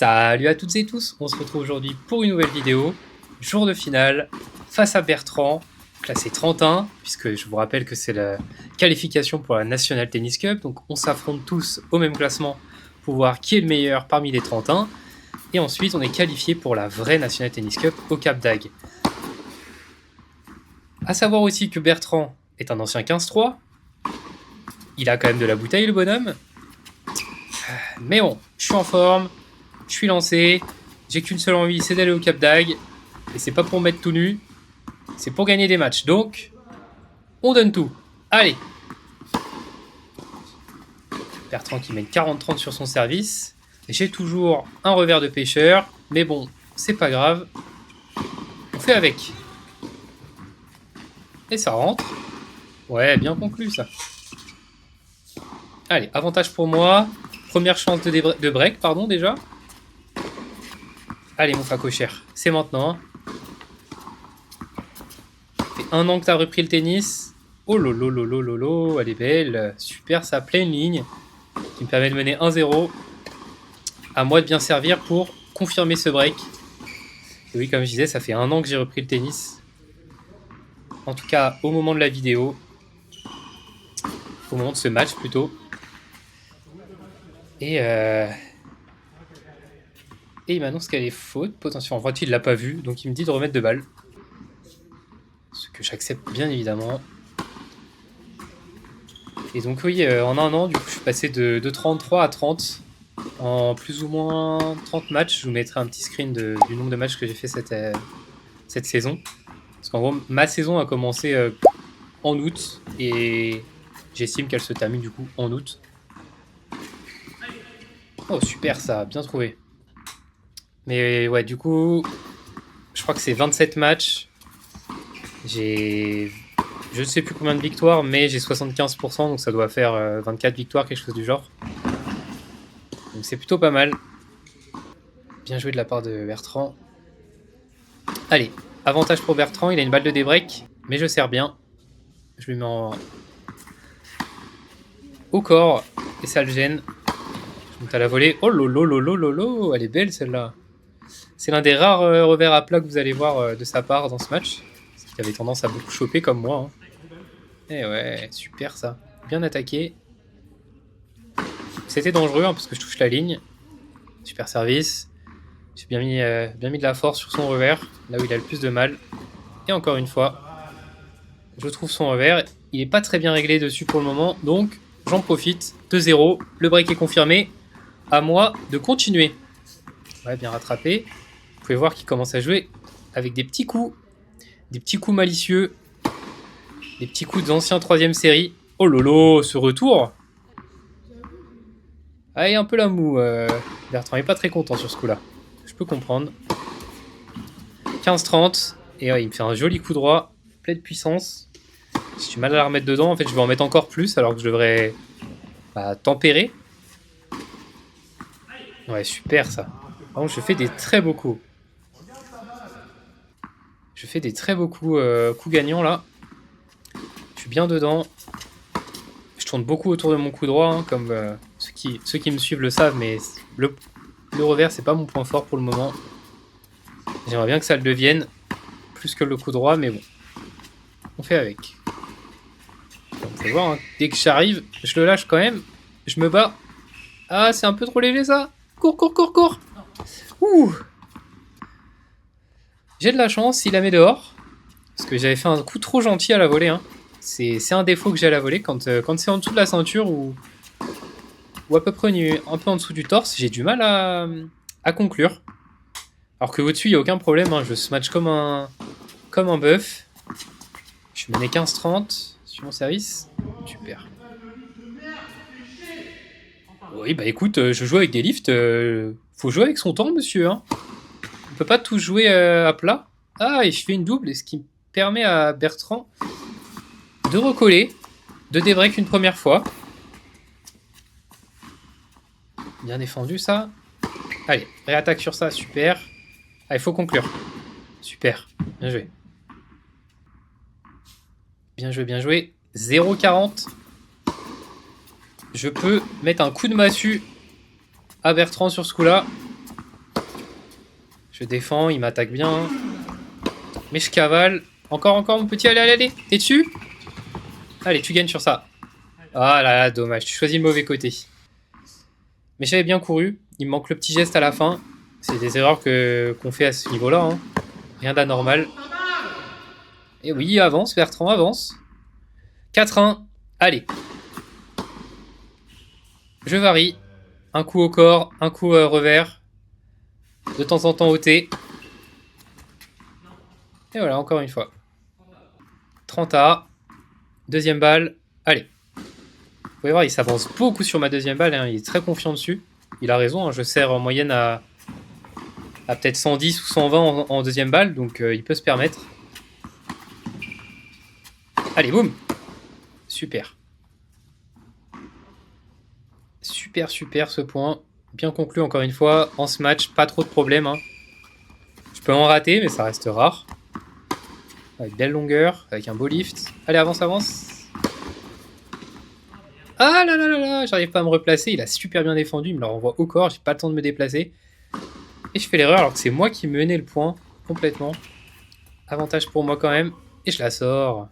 Salut à toutes et tous, on se retrouve aujourd'hui pour une nouvelle vidéo, jour de finale, face à Bertrand, classé 31, puisque je vous rappelle que c'est la qualification pour la National Tennis Cup, donc on s'affronte tous au même classement pour voir qui est le meilleur parmi les 31, et ensuite on est qualifié pour la vraie National Tennis Cup au Cap d'Agde. A savoir aussi que Bertrand est un ancien 15-3, il a quand même de la bouteille le bonhomme, mais bon, je suis en forme, je suis lancé, j'ai qu'une seule envie, c'est d'aller au Cap d'Agde, et c'est pas pour me mettre tout nu, c'est pour gagner des matchs, donc on donne tout. Allez. Bertrand qui mène 40-30 sur son service, j'ai toujours un revers de pêcheur, mais bon, c'est pas grave, on fait avec. Et ça rentre, ouais, bien conclu ça. Allez, avantage pour moi, première chance de break, pardon, déjà. Allez, mon facochère, c'est maintenant. Ça fait 1 an que t'as repris le tennis. Oh lolo lolo lolo, elle est belle. Super, ça pleine ligne. Qui me permet de mener 1-0. À moi de bien servir pour confirmer ce break. Et oui, comme je disais, ça fait 1 an que j'ai repris le tennis. En tout cas, au moment de la vidéo. Au moment de ce match, plutôt. Et il m'annonce qu'elle est faute, potentiellement. En vrai, il l'a pas vu, donc il me dit de remettre 2 balles. Ce que j'accepte bien évidemment. Et donc oui, en 1 an, du coup, je suis passé de 33 à 30. En plus ou moins 30 matchs. Je vous mettrai un petit screen du nombre de matchs que j'ai fait cette saison. Parce qu'en gros, ma saison a commencé en août. Et j'estime qu'elle se termine du coup en août. Oh super ça, bien trouvé. Mais ouais, du coup, je crois que c'est 27 matchs. J'ai... Je ne sais plus combien de victoires, mais j'ai 75%, donc ça doit faire 24 victoires, quelque chose du genre. Donc c'est plutôt pas mal. Bien joué de la part de Bertrand. Allez, avantage pour Bertrand, il a une balle de débreak, mais je sers bien. Je lui mets au corps, et ça le gêne. Je monte à la volée. Oh lolo lolo lolo, elle est belle celle-là. C'est l'un des rares revers à plat que vous allez voir de sa part dans ce match. Parce qu'il avait tendance à beaucoup choper comme moi. Et ouais, super ça. Bien attaqué. C'était dangereux parce que je touche la ligne. Super service. J'ai bien mis de la force sur son revers, là où il a le plus de mal. Et encore une fois, je trouve son revers. Il n'est pas très bien réglé dessus pour le moment, donc j'en profite. 2-0, le break est confirmé. À moi de continuer. Ouais, bien rattrapé. Vous pouvez voir qu'il commence à jouer avec des petits coups malicieux, des petits coups d'anciens 3ème série. Oh lolo, ce retour. Ah, il y a un peu la moue. Bertrand n'est pas très content sur ce coup-là. Je peux comprendre. 15-30. Et ouais, il me fait un joli coup droit, plein de puissance. J'ai du mal à la remettre dedans. En fait, je vais en mettre encore plus alors que je devrais tempérer. Ouais, super ça. Par contre, je fais des très beaux coups. Je fais des très beaux coups gagnants là. Je suis bien dedans. Je tourne beaucoup autour de mon coup droit, hein, comme ceux qui me suivent le savent, mais le revers, c'est pas mon point fort pour le moment. J'aimerais bien que ça le devienne, plus que le coup droit, mais bon. On fait avec. Vous pouvez voir, hein, dès que j'arrive, je le lâche quand même. Je me bats. Ah, c'est un peu trop léger ça. Cours, cours, cours, cours. Ouh. J'ai de la chance, il la met dehors. Parce que j'avais fait un coup trop gentil à la volée. Hein. C'est un défaut que j'ai à la volée. Quand c'est en dessous de la ceinture ou à peu près un peu en dessous du torse, j'ai du mal à conclure. Alors que au-dessus, il n'y a aucun problème. Hein. Je smash comme un bœuf. Je menais 15-30 sur mon service. Super. Oui, bah écoute, je joue avec des lifts. Faut jouer avec son temps, monsieur. Hein. On peut pas tout jouer à plat. Ah, et je fais une double, ce qui me permet à Bertrand de recoller, de débreak une première fois. Bien défendu ça. Allez, réattaque sur ça, super. Ah, il faut conclure. Super, bien joué. Bien joué, bien joué. 0,40. Je peux mettre un coup de massue à Bertrand sur ce coup-là. Je défends, il m'attaque bien. Mais je cavale. Encore, mon petit. Allez, allez, allez. T'es dessus? Allez, tu gagnes sur ça. Ah là là, dommage. Tu choisis le mauvais côté. Mais j'avais bien couru. Il me manque le petit geste à la fin. C'est des erreurs qu'on fait à ce niveau-là. Hein. Rien d'anormal. Et oui, avance, Bertrand, avance. 4-1. Allez. Je varie. Un coup au corps, un coup revers. De temps en temps au T. Et voilà, encore une fois. 30A. Deuxième balle. Allez. Vous pouvez voir, il s'avance beaucoup sur ma deuxième balle. Hein. Il est très confiant dessus. Il a raison. Hein. Je sers en moyenne à peut-être 110 ou 120 en deuxième balle. Donc il peut se permettre. Allez, boum. Super. Super, super ce point. Bien conclu encore une fois. En ce match, pas trop de problèmes. Hein. Je peux en rater, mais ça reste rare. Avec belle longueur, avec un beau lift. Allez, avance, avance. Ah là là là là, j'arrive pas à me replacer. Il a super bien défendu, il me le renvoie au corps. J'ai pas le temps de me déplacer. Et je fais l'erreur alors que c'est moi qui menais le point complètement. Avantage pour moi quand même. Et je la sors.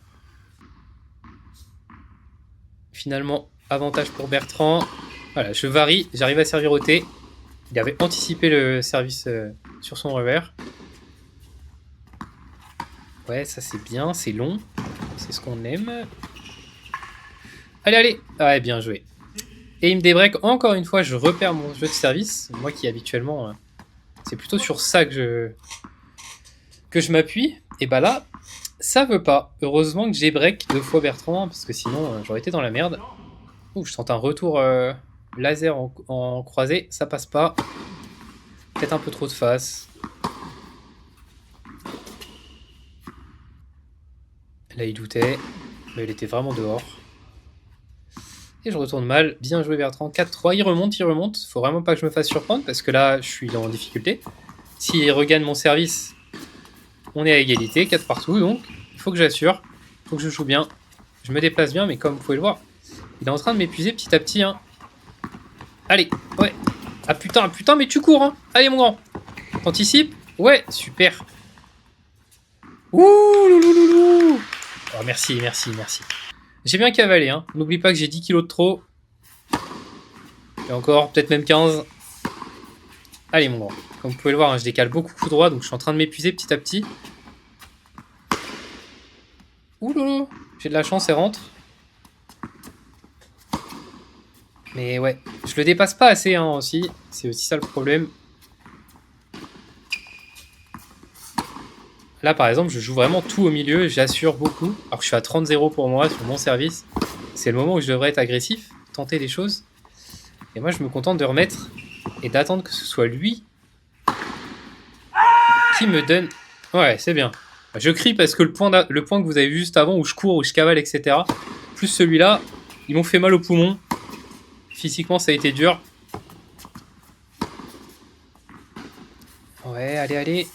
Finalement, avantage pour Bertrand. Voilà, je varie. J'arrive à servir au T. Il avait anticipé le service sur son revers. Ouais, ça c'est bien, c'est long. C'est ce qu'on aime. Allez, allez. Ouais, bien joué. Et il me débreak. Encore une fois, je repère mon jeu de service. Moi qui habituellement... c'est plutôt sur ça que je m'appuie. Et bah là, ça veut pas. Heureusement que j'ai break 2 fois Bertrand, parce que sinon j'aurais été dans la merde. Ouh, je tente un retour laser en croisé, ça passe pas. Peut-être un peu trop de face. Là il doutait, mais il était vraiment dehors. Et je retourne mal. Bien joué Bertrand. 4-3, il remonte. Faut vraiment pas que je me fasse surprendre, parce que là je suis en difficulté. S'il regagne mon service, on est à égalité, 4 partout, donc il faut que j'assure. Il faut que je joue bien. Je me déplace bien, mais comme vous pouvez le voir, il est en train de m'épuiser petit à petit. Hein. Allez, ouais. Ah putain, mais tu cours. Hein. Allez, mon grand. T'anticipes? Ouais, super. Ouh, louloulou. Oh, merci. J'ai bien cavalé. Hein. N'oublie pas que j'ai 10 kilos de trop. Et encore, peut-être même 15. Allez, mon grand. Comme vous pouvez le voir, hein, je décale beaucoup coup droit, donc je suis en train de m'épuiser petit à petit. Ouh loulou. J'ai de la chance, elle rentre. Mais ouais, je le dépasse pas assez hein, aussi. C'est aussi ça le problème. Là par exemple, je joue vraiment tout au milieu, j'assure beaucoup. Alors que je suis à 30-0 pour moi sur mon service. C'est le moment où je devrais être agressif, tenter des choses. Et moi je me contente de remettre et d'attendre que ce soit lui qui me donne... Ouais, c'est bien. Je crie parce que le point que vous avez vu juste avant, où je cours, où je cavale, etc. Plus celui-là, ils m'ont fait mal au poumon. Physiquement, ça a été dur. Ouais, allez.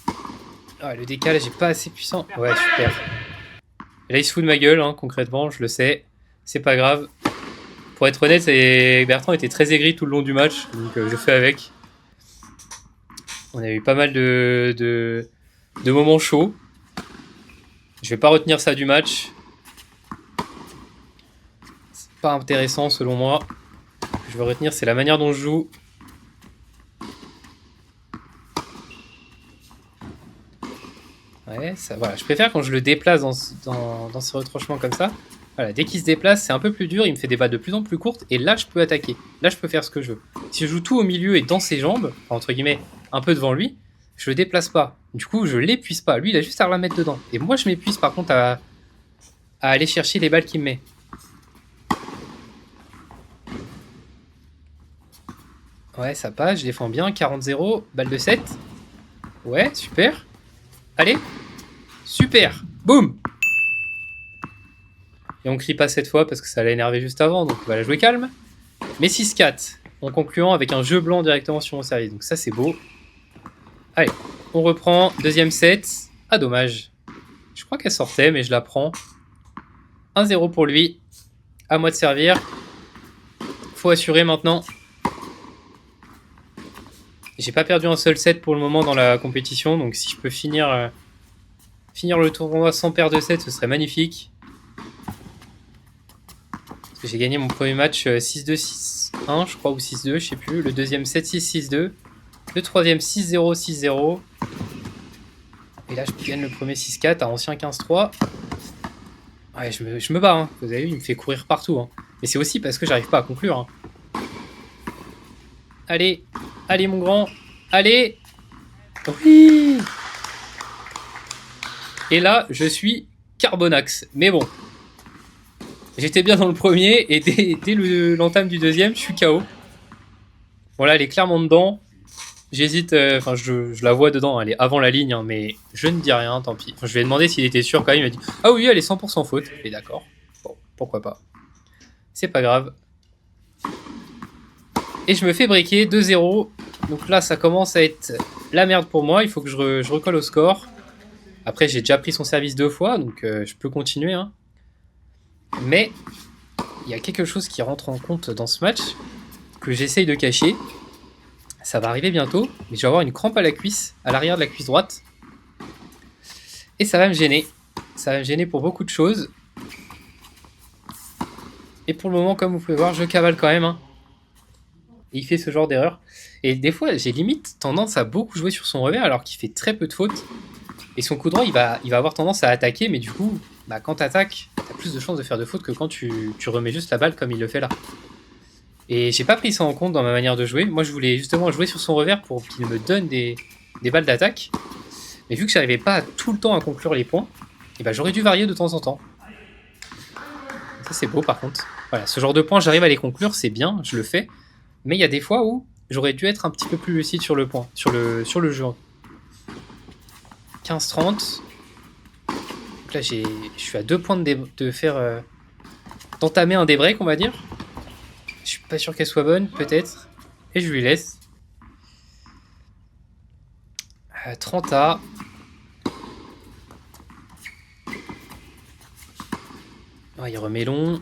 Ah, le décalage est pas assez puissant. Ouais, super. Et là, il se fout de ma gueule, hein, concrètement, je le sais. C'est pas grave. Pour être honnête, Bertrand était très aigri tout le long du match, donc je fais avec. On a eu pas mal de moments chauds. Je vais pas retenir ça du match. C'est pas intéressant selon moi. Ce que je veux retenir, c'est la manière dont je joue. Ouais, ça, voilà. Je préfère quand je le déplace dans ce retranchement comme ça. Voilà, dès qu'il se déplace, c'est un peu plus dur, il me fait des balles de plus en plus courtes, et là, je peux attaquer. Là, je peux faire ce que je veux. Si je joue tout au milieu et dans ses jambes, entre guillemets, un peu devant lui, je le déplace pas. Du coup, je l'épuise pas. Lui, il a juste à la mettre dedans. Et moi, je m'épuise par contre à aller chercher les balles qu'il me met. Ouais, ça passe, je défends bien. 40-0, balle de 7. Ouais, super. Allez. Super. Boum. Et on crie pas cette fois parce que ça l'a énervé juste avant, donc on va la jouer calme. Mais 6-4, en concluant avec un jeu blanc directement sur mon service. Donc ça, c'est beau. Allez, on reprend. Deuxième set. Ah, dommage. Je crois qu'elle sortait, mais je la prends. 1-0 pour lui. À moi de servir. Faut assurer maintenant. J'ai pas perdu un seul set pour le moment dans la compétition, donc si je peux finir le tournoi sans perdre de set, ce serait magnifique. Parce que j'ai gagné mon premier match 6-2, 6-1, je crois, ou 6-2, je sais plus. Le deuxième 7-6, 6-2. Le troisième 6-0, 6-0. Et là, je gagne le premier 6-4 à ancien 15-3. Ouais, je me bats, hein. Vous avez vu, il me fait courir partout. Hein. Mais c'est aussi parce que j'arrive pas à conclure. Hein. Allez, allez mon grand, allez. Oui. Et là, je suis Carbonax. Mais bon, j'étais bien dans le premier et dès l'entame du deuxième, je suis KO. Bon là, elle est clairement dedans. J'hésite, enfin je la vois dedans, elle est avant la ligne, hein, mais je ne dis rien, tant pis. Enfin, je lui ai demandé s'il était sûr quand même, il m'a dit « Ah oui, elle est 100% faute ». Et d'accord, bon, pourquoi pas. C'est pas grave. Et je me fais breaker 2-0. Donc là, ça commence à être la merde pour moi, il faut que je recolle au score. Après, j'ai déjà pris son service 2 fois, donc je peux continuer. Hein. Mais il y a quelque chose qui rentre en compte dans ce match, que j'essaye de cacher. Ça va arriver bientôt, mais je vais avoir une crampe à la cuisse, à l'arrière de la cuisse droite. Et ça va me gêner. Ça va me gêner pour beaucoup de choses. Et pour le moment, comme vous pouvez voir, je cavale quand même. Hein. Et il fait ce genre d'erreur. Et des fois, j'ai limite tendance à beaucoup jouer sur son revers alors qu'il fait très peu de fautes. Et son coup droit, il va avoir tendance à attaquer, mais du coup, bah, quand tu attaques, tu as plus de chances de faire de fautes que quand tu remets juste la balle comme il le fait là. Et j'ai pas pris ça en compte dans ma manière de jouer. Moi, je voulais justement jouer sur son revers pour qu'il me donne des balles d'attaque. Mais vu que j'arrivais pas tout le temps à conclure les points, et ben j'aurais dû varier de temps en temps. Ça, c'est beau par contre. Voilà, ce genre de points, j'arrive à les conclure, c'est bien, je le fais. Mais il y a des fois où j'aurais dû être un petit peu plus lucide sur le point, sur le jeu. 15-30. Donc là, je suis à 2 points de faire... d'entamer un débreak, on va dire. Je suis pas sûr qu'elle soit bonne, peut-être. Et je lui laisse. 30A. Ah, il remet long.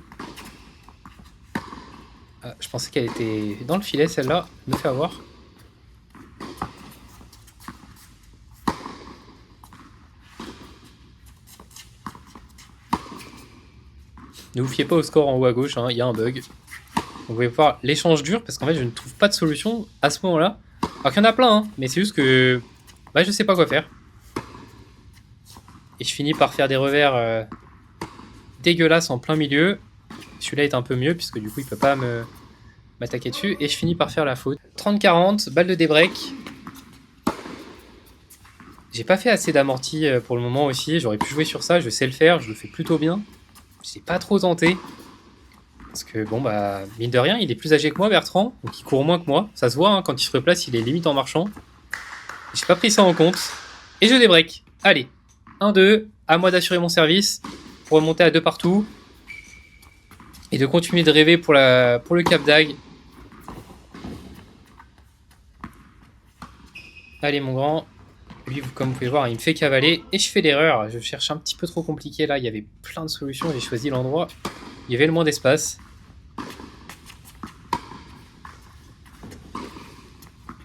Ah, je pensais qu'elle était dans le filet, celle-là. Me fait avoir. Ne vous fiez pas au score en haut à gauche, hein, il y a un bug. Donc vous pouvez voir l'échange dur parce qu'en fait je ne trouve pas de solution à ce moment-là. Alors qu'il y en a plein, hein, mais c'est juste que bah, je sais pas quoi faire. Et je finis par faire des revers dégueulasses en plein milieu. Celui-là est un peu mieux puisque du coup il peut pas m'attaquer dessus. Et je finis par faire la faute. 30-40, balle de débreak. J'ai pas fait assez d'amorti pour le moment aussi. J'aurais pu jouer sur ça, je sais le faire, je le fais plutôt bien. J'ai pas trop tenté. Parce que bon bah mine de rien il est plus âgé que moi Bertrand, donc il court moins que moi, ça se voit hein, quand il se replace il est limite en marchant. J'ai pas pris ça en compte, et je débreak. Allez, 1-2, à moi d'assurer mon service, pour remonter à 2 partout, et de continuer de rêver pour le cap d'ag. Allez mon grand, lui comme vous pouvez voir il me fait cavaler, et je fais l'erreur, je cherche un petit peu trop compliqué là, il y avait plein de solutions, j'ai choisi l'endroit, il y avait le moins d'espace.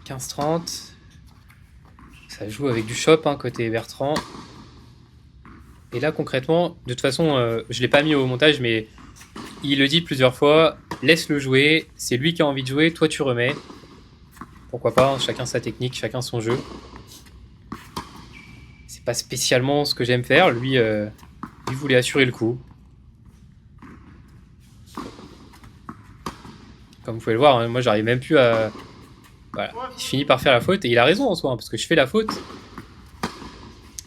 15-30. Ça joue avec du shop hein, côté Bertrand. Et là concrètement, de toute façon, je l'ai pas mis au montage, mais il le dit plusieurs fois, laisse-le jouer, c'est lui qui a envie de jouer, toi tu remets. Pourquoi pas, hein, chacun sa technique, chacun son jeu. C'est pas spécialement ce que j'aime faire, lui, il voulait assurer le coup. Comme vous pouvez le voir, hein, moi j'arrive même plus à... Voilà, je finis par faire la faute, et il a raison en soi, hein, parce que je fais la faute.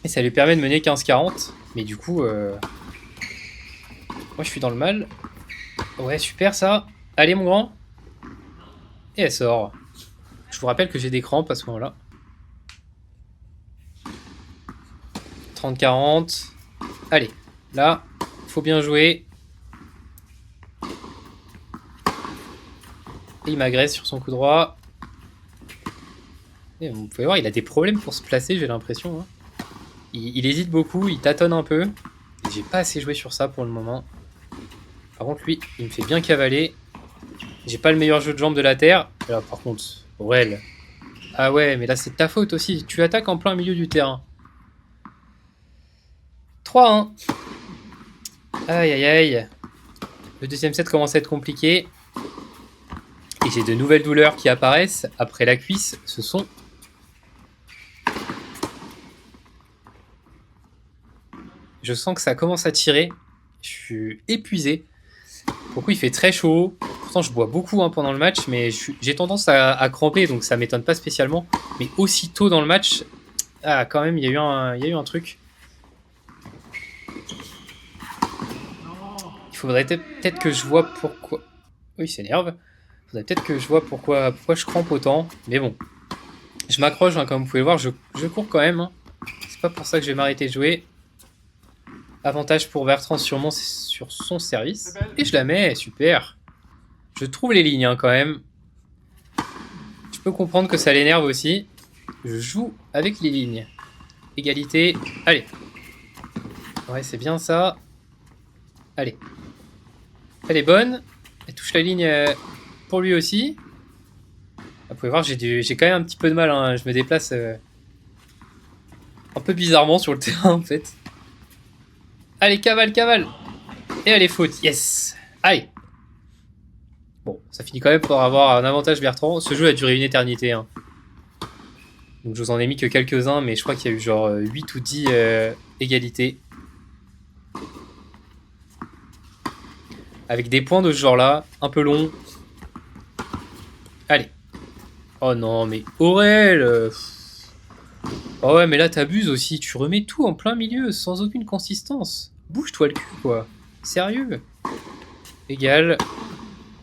Et ça lui permet de mener 15-40, mais du coup... moi je suis dans le mal. Ouais, super ça. Allez mon grand. Et elle sort. Je vous rappelle que j'ai des crampes à ce moment-là. 30-40. Allez, là, faut bien jouer. Et il m'agresse sur son coup droit. Et vous pouvez voir, il a des problèmes pour se placer, j'ai l'impression. Hein. Il hésite beaucoup, il tâtonne un peu. J'ai pas assez joué sur ça pour le moment. Par contre, lui, il me fait bien cavaler. J'ai pas le meilleur jeu de jambes de la Terre. Alors, par contre, Aurel, Ah ouais, mais là c'est de ta faute aussi. Tu attaques en plein milieu du terrain. 3-1. Aïe aïe aïe. Le deuxième set commence à être compliqué. Et j'ai de nouvelles douleurs qui apparaissent après la cuisse. Ce sont... Je sens que ça commence à tirer. Je suis épuisé. Pour le coup, il fait très chaud. Pourtant, je bois beaucoup pendant le match, mais j'ai tendance à cramper, donc ça m'étonne pas spécialement. Mais aussitôt dans le match, ah, quand même, il y a eu un truc. Il faudrait peut-être que je vois pourquoi... Oui, il s'énerve. Il faudrait peut-être que je vois pourquoi je crampe autant. Mais bon, je m'accroche, hein, comme vous pouvez le voir, je cours quand même. Hein. C'est pas pour ça que je vais m'arrêter de jouer. Avantage pour Bertrand sur son service. Et je la mets, super. Je trouve les lignes hein, quand même. Je peux comprendre que ça l'énerve aussi. Je joue avec les lignes. Égalité. Allez. Ouais, c'est bien ça. Allez. Elle est bonne. Elle touche la ligne pour lui aussi. Vous pouvez voir, j'ai quand même un petit peu de mal. Hein. Je me déplace un peu bizarrement sur le terrain en fait. Allez, cavale, cavale. Et elle est faute. Yes. Allez. Bon, ça finit quand même par avoir un avantage Bertrand. Ce jeu a duré une éternité. Hein. Donc je vous en ai mis que quelques-uns, mais je crois qu'il y a eu genre 8 ou 10 égalités. Avec des points de ce genre-là, un peu longs. Allez. Oh non, mais Aurel Oh ouais, mais là t'abuses aussi. Tu remets tout en plein milieu, sans aucune consistance. Bouge-toi le cul, quoi. Sérieux. Égal.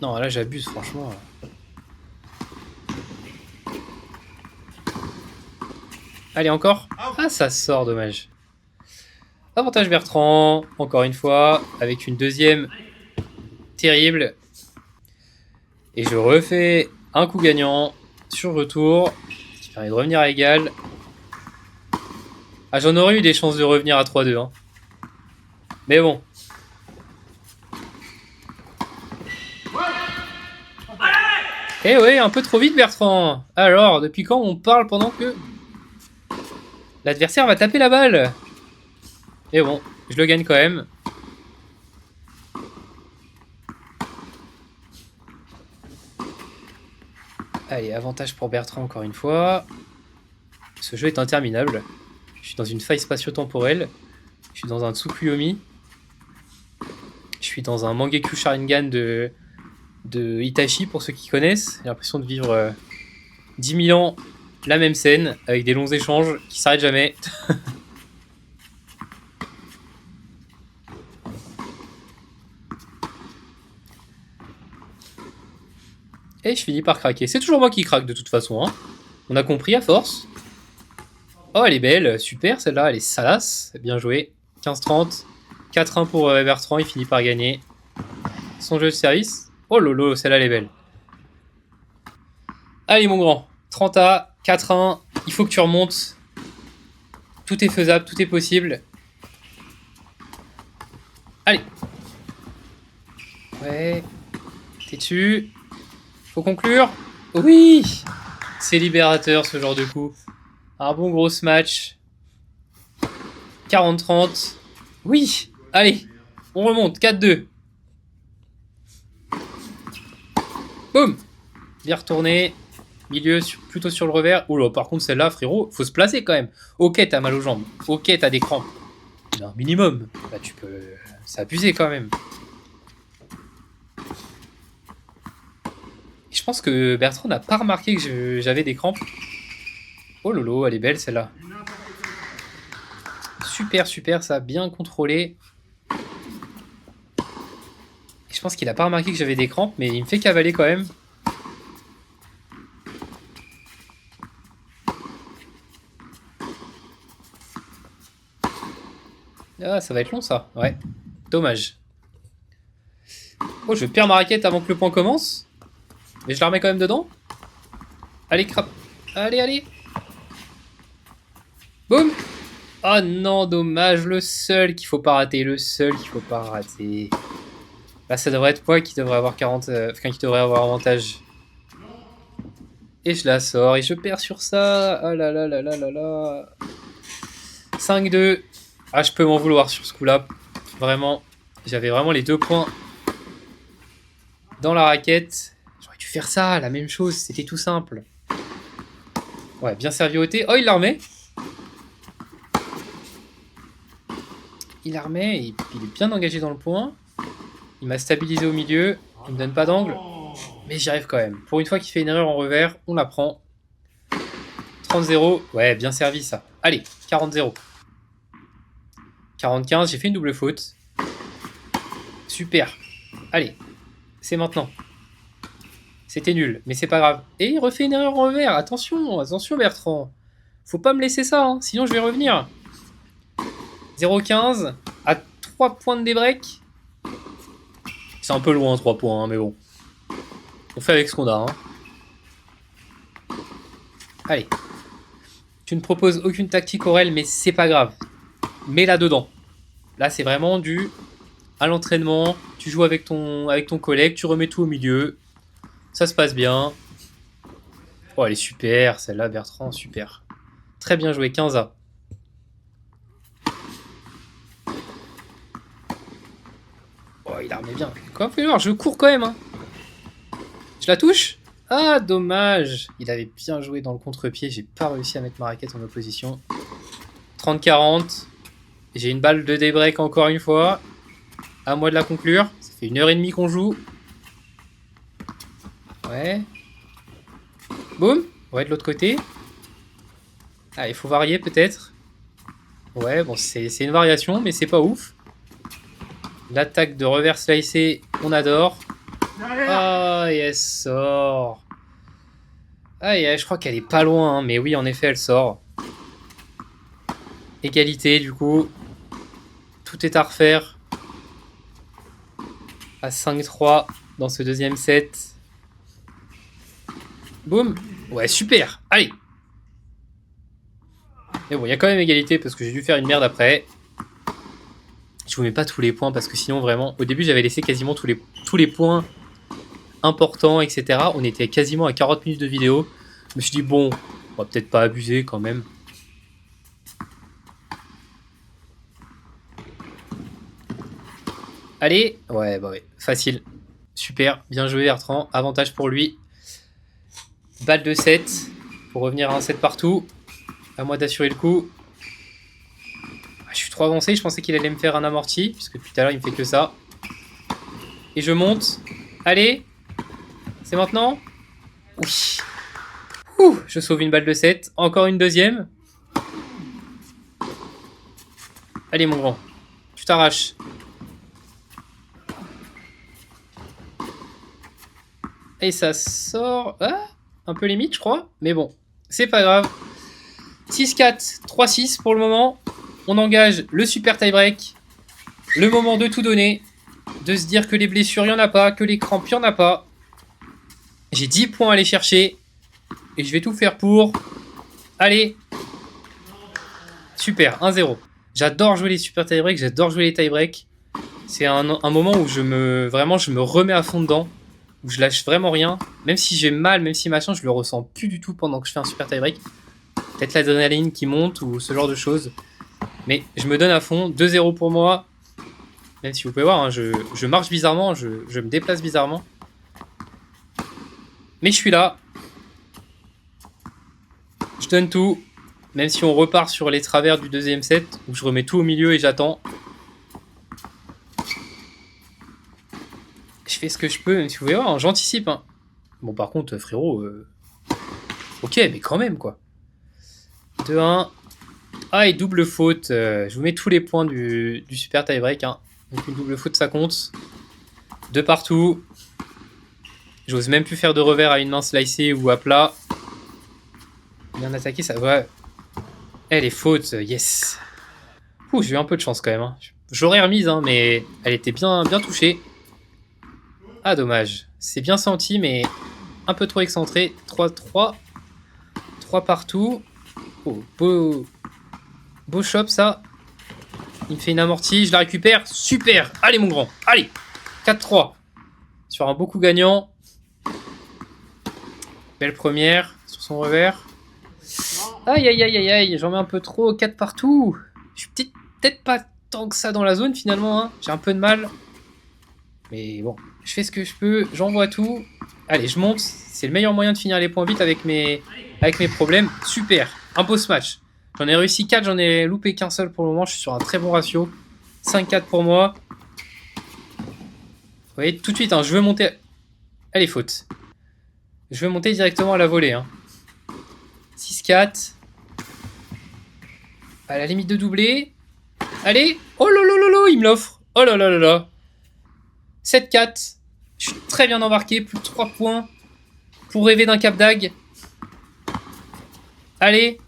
Non, là j'abuse, franchement. Allez, encore. Ah, ça sort, dommage. Avantage Bertrand, encore une fois, avec une deuxième terrible. Et je refais un coup gagnant sur retour, ce qui permet de revenir à égal. Ah, j'en aurais eu des chances de revenir à 3-2. Hein. Mais bon. Eh ouais, un peu trop vite Bertrand. Alors, depuis quand on parle pendant que l'adversaire va taper la balle? Mais bon, je le gagne quand même. Allez, avantage pour Bertrand encore une fois. Ce jeu est interminable. Je suis dans une faille spatio-temporelle. Je suis dans un Tsukuyomi. Je suis dans un Mangekyou Sharingan de Itachi, pour ceux qui connaissent. J'ai l'impression de vivre 10 000 ans la même scène, avec des longs échanges qui s'arrêtent jamais. Et je finis par craquer. C'est toujours moi qui craque de toute façon. Hein. On a compris à force. Oh, elle est belle. Super, celle-là. Elle est salace. Bien joué. 15-30. 4-1 pour Bertrand. Il finit par gagner son jeu de service. Oh lolo, celle-là, elle est belle. Allez, mon grand. 30A. 4-1. Il faut que tu remontes. Tout est faisable. Tout est possible. Allez. Ouais. T'es dessus. Faut conclure. Oui. C'est libérateur ce genre de coup. Un bon gros match. 40-30. Oui. Allez. On remonte. 4-2. Boum. Bien retourné. Milieu plutôt sur le revers. Oula, par contre celle-là, frérot, faut se placer quand même. Ok, t'as mal aux jambes. Ok, t'as des crampes. Mais un minimum. Bah tu peux... C'est abusé quand même. Je pense que Bertrand n'a pas remarqué que j'avais des crampes. Oh lolo, elle est belle celle-là. Super, super, ça a bien contrôlé. Et je pense qu'il a pas remarqué que j'avais des crampes, mais il me fait cavaler quand même. Ah, ça va être long ça, ouais. Dommage. Oh, je perds ma raquette avant que le point commence. Mais je la remets quand même dedans. Allez, crap. Allez, allez. Boum. Oh non, dommage. Le seul qu'il faut pas rater. Le seul qu'il faut pas rater. Là, ça devrait être moi qui devrait avoir 40... Enfin, qui devrait avoir avantage. Et je la sors et je perds sur ça. Ah là là là là là là. 5-2. Ah, je peux m'en vouloir sur ce coup-là. Vraiment. J'avais vraiment les 2 points dans la raquette. J'aurais dû faire ça, la même chose. C'était tout simple. Ouais, bien servi au thé. Oh, il la remet. Il la remet. Et puis il est bien engagé dans le point. Il m'a stabilisé au milieu. Il me donne pas d'angle. Mais j'y arrive quand même. Pour une fois qu'il fait une erreur en revers, on la prend. 30-0. Ouais, bien servi ça. Allez, 40-0. 40-15, j'ai fait une double faute. Super. Allez, c'est maintenant. C'était nul, mais c'est pas grave. Et il refait une erreur en revers. Attention, attention Bertrand. Faut pas me laisser ça, hein, sinon je vais revenir. 0-15, à 3 points de débreak. C'est un peu loin 3 points, hein, mais bon. On fait avec ce qu'on a. Hein. Allez. Tu ne proposes aucune tactique, Aurel, mais c'est pas grave. Mets-la dedans. Là, c'est vraiment du à l'entraînement. Tu joues avec ton collègue, tu remets tout au milieu. Ça se passe bien. Oh, elle est super, celle-là, Bertrand, super. Très bien joué, 15A. Oh, il la remet bien. Comment vous pouvez voir, je cours quand même. Hein. Je la touche? Ah, dommage. Il avait bien joué dans le contre-pied. J'ai pas réussi à mettre ma raquette en opposition. 30-40. J'ai une balle de débreak encore une fois. À moi de la conclure. Ça fait 1h30 qu'on joue. Ouais. Boum. Ouais, de l'autre côté. Ah, il faut varier peut-être. Ouais, bon, c'est une variation, mais c'est pas ouf. L'attaque de revers slicé, on adore. Ah, et elle sort. Ah, et je crois qu'elle est pas loin, hein, mais oui, en effet, elle sort. Égalité, du coup. Tout est à refaire. À 5-3 dans ce deuxième set. Boum. Ouais, super. Allez. Mais bon, il y a quand même égalité parce que j'ai dû faire une merde après. Je vous mets pas tous les points parce que sinon, vraiment, au début, j'avais laissé quasiment tous les points importants, etc. On était quasiment à 40 minutes de vidéo. Je me suis dit, bon, on va peut-être pas abuser quand même. Allez. Ouais, bah ouais, facile. Super, bien joué Bertrand. Avantage pour lui. Balle de 7 pour revenir à un 7 partout. À moi d'assurer le coup. Je suis trop avancé, je pensais qu'il allait me faire un amorti, puisque depuis tout à l'heure il me fait que ça. Et je monte. Allez. C'est maintenant. Oui. Ouh, je sauve une balle de 7. Encore une deuxième. Allez mon grand. Tu t'arraches. Et ça sort... Ah, un peu limite je crois. Mais bon, c'est pas grave. 6-4, 3-6 pour le moment. On engage le super tie-break. Le moment de tout donner. De se dire que les blessures, il n'y en a pas. Que les crampes, il n'y en a pas. J'ai 10 points à aller chercher. Et je vais tout faire pour. Allez. Super, 1-0. J'adore jouer les super tie-break. J'adore jouer les tie-break. C'est un moment où je me remets à fond dedans. Où je lâche vraiment rien. Même si j'ai mal, même si machin, je le ressens plus du tout pendant que je fais un super tie-break. Peut-être l'adrénaline qui monte ou ce genre de choses. Mais je me donne à fond. 2-0 pour moi. Même si vous pouvez voir, hein, je marche bizarrement. Je me déplace bizarrement. Mais je suis là. Je donne tout. Même si on repart sur les travers du deuxième set. Où je remets tout au milieu et j'attends. Je fais ce que je peux. Même si vous pouvez voir, hein, j'anticipe. Hein. Bon, par contre, frérot... Ok, mais quand même, quoi. 2-1. Ah, et double faute. Je vous mets tous les points du super tie-break. Hein. Donc une double faute, ça compte. 2 partout. J'ose même plus faire de revers à une main slicée ou à plat. Bien attaqué, ça va. Eh, les fautes, yes. Ouh, j'ai eu un peu de chance quand même. Hein. J'aurais remise, hein, mais elle était bien touchée. Ah, dommage. C'est bien senti, mais un peu trop excentré. 3-3. 3 partout. Oh, beau shop, ça. Il me fait une amortie, je la récupère. Super. Allez, mon grand. Allez. 4-3. Sur un beau coup gagnant. Belle première sur son revers. Aïe aïe aïe aïe aïe, j'en mets un peu trop, 4 partout. Je suis peut-être pas tant que ça dans la zone finalement, hein. J'ai un peu de mal. Mais bon, je fais ce que je peux, j'envoie tout. Allez, je monte, c'est le meilleur moyen de finir les points vite avec mes problèmes. Super, un beau match. J'en ai réussi 4, j'en ai loupé qu'un seul pour le moment, je suis sur un très bon ratio. 5-4 pour moi. Vous voyez, tout de suite, hein, je veux monter... Allez, faute. Je veux monter directement à la volée. Hein. 6-4. À la limite de doubler. Allez. Oh là là là là, il me l'offre. Oh là là là là. 7-4. Je suis très bien embarqué. Plus de 3 points. Pour rêver d'un cap d'ag. Allez.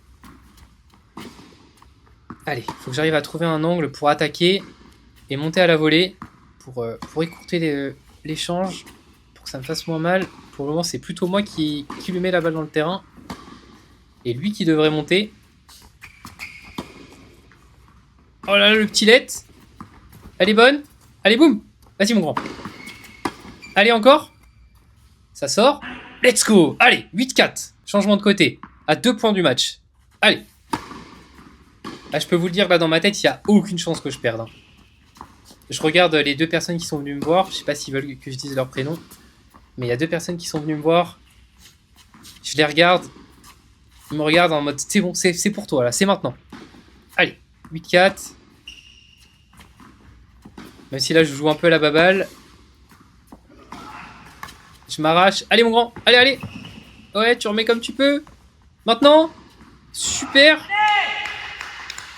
Allez, faut que j'arrive à trouver un angle pour attaquer. Et monter à la volée. Pour écourter l'échange. Pour que ça me fasse moins mal. Pour le moment, c'est plutôt moi qui lui met la balle dans le terrain. Et lui qui devrait monter. Oh là là, le petit let. Elle est bonne. Allez, boum. Vas-y, mon grand. Allez, encore. Ça sort. Let's go. Allez, 8-4. Changement de côté. À 2 points du match. Allez. Là, je peux vous le dire, là, dans ma tête, il n'y a aucune chance que je perde. Hein. Je regarde les 2 personnes qui sont venues me voir. Je sais pas s'ils veulent que je dise leur prénom. Mais il y a 2 personnes qui sont venues me voir. Je les regarde. Ils me regardent en mode, c'est bon, c'est pour toi, là. C'est maintenant. Allez. 8-4. Même si là, je joue un peu à la baballe. Je m'arrache. Allez, mon grand. Allez, allez. Ouais, tu remets comme tu peux. Maintenant. Super.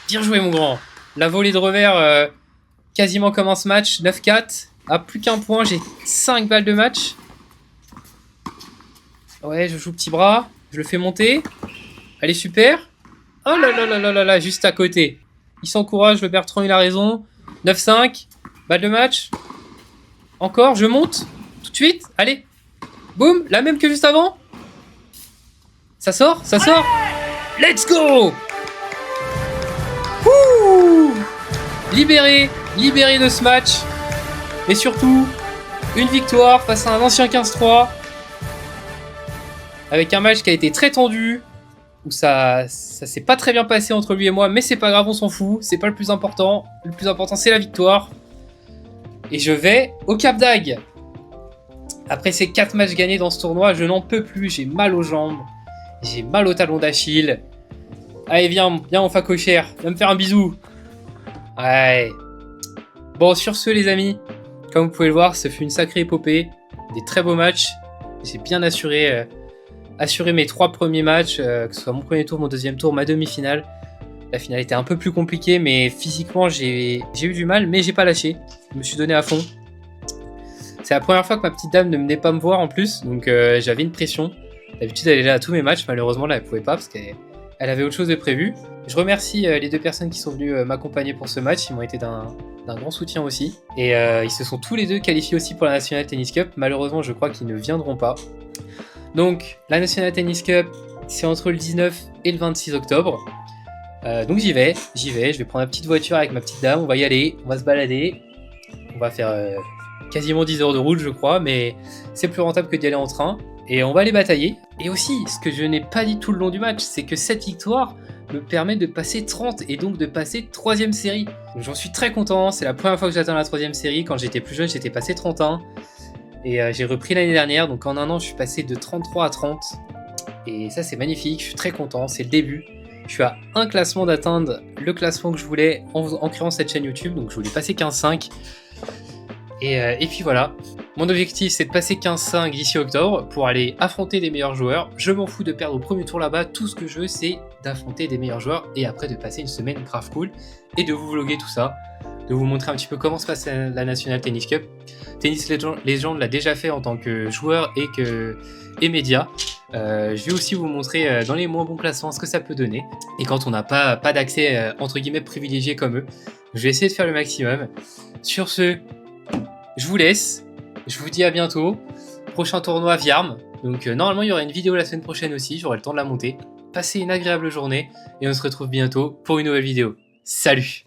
Bien joué, mon grand. La volée de revers, quasiment comme en ce match. 9-4. À plus qu'un point. J'ai 5 balles de match. Ouais, je joue petit bras. Je le fais monter. Allez, super. Oh là là là là là là. Juste à côté. Il s'encourage. Le Bertrand, il a raison. 9-5. Balle de match. Encore, je monte. Tout de suite. Allez. Boum. La même que juste avant. Ça sort. Ça sort. Let's go. Ouh. Libéré. Libéré de ce match. Et surtout, une victoire face à un ancien 15-3. Avec un match qui a été très tendu. Où ça s'est pas très bien passé entre lui et moi. Mais c'est pas grave, on s'en fout. C'est pas le plus important. Le plus important, c'est la victoire. Et je vais au Cap d'Agde. Après ces 4 matchs gagnés dans ce tournoi, je n'en peux plus. J'ai mal aux jambes. J'ai mal au talon d'Achille. Allez, viens mon facochère. Viens me faire un bisou. Ouais. Bon, sur ce, les amis, comme vous pouvez le voir, ce fut une sacrée épopée. Des très beaux matchs. J'ai bien assuré mes 3 premiers matchs, que ce soit mon premier tour, mon deuxième tour, ma demi-finale. La finale était un peu plus compliquée, mais physiquement, j'ai eu du mal, mais j'ai pas lâché. Je me suis donné à fond. C'est la première fois que ma petite dame ne venait pas me voir en plus, donc j'avais une pression. D'habitude, elle est là à tous mes matchs, malheureusement, là, elle pouvait pas parce qu'elle avait autre chose de prévu. Je remercie les 2 personnes qui sont venues m'accompagner pour ce match, ils m'ont été d'un grand soutien aussi. Et ils se sont tous les 2 qualifiés aussi pour la National Tennis Cup. Malheureusement, je crois qu'ils ne viendront pas. Donc, la National Tennis Cup, c'est entre le 19 et le 26 octobre. Donc j'y vais, je vais prendre ma petite voiture avec ma petite dame, on va y aller, on va se balader. On va faire quasiment 10 heures de route, je crois, mais c'est plus rentable que d'y aller en train. Et on va aller batailler. Et aussi, ce que je n'ai pas dit tout le long du match, c'est que cette victoire me permet de passer 30 et donc de passer 3ème série. Donc j'en suis très content, c'est la première fois que j'atteins la 3ème série. Quand j'étais plus jeune, j'étais passé 31. Et j'ai repris l'année dernière, donc en un an, je suis passé de 33 à 30. Et ça, c'est magnifique, je suis très content, c'est le début. Je suis à un classement d'atteindre le classement que je voulais en créant cette chaîne YouTube, donc je voulais passer 15-5. Et puis voilà, mon objectif c'est de passer 15-5 d'ici octobre pour aller affronter des meilleurs joueurs. Je m'en fous de perdre au premier tour là-bas, tout ce que je veux c'est d'affronter des meilleurs joueurs et après de passer une semaine grave cool et de vous vlogger tout ça, de vous montrer un petit peu comment se passe la National Tennis Cup. Tennis Legend l'a déjà fait en tant que joueur et média. Je vais aussi vous montrer dans les moins bons classements ce que ça peut donner. Et quand on n'a pas d'accès entre guillemets privilégié comme eux, je vais essayer de faire le maximum. Sur ce, je vous laisse. Je vous dis à bientôt. Prochain tournoi Viarme. Donc normalement il y aura une vidéo la semaine prochaine aussi, j'aurai le temps de la monter. Passez une agréable journée et on se retrouve bientôt pour une nouvelle vidéo. Salut!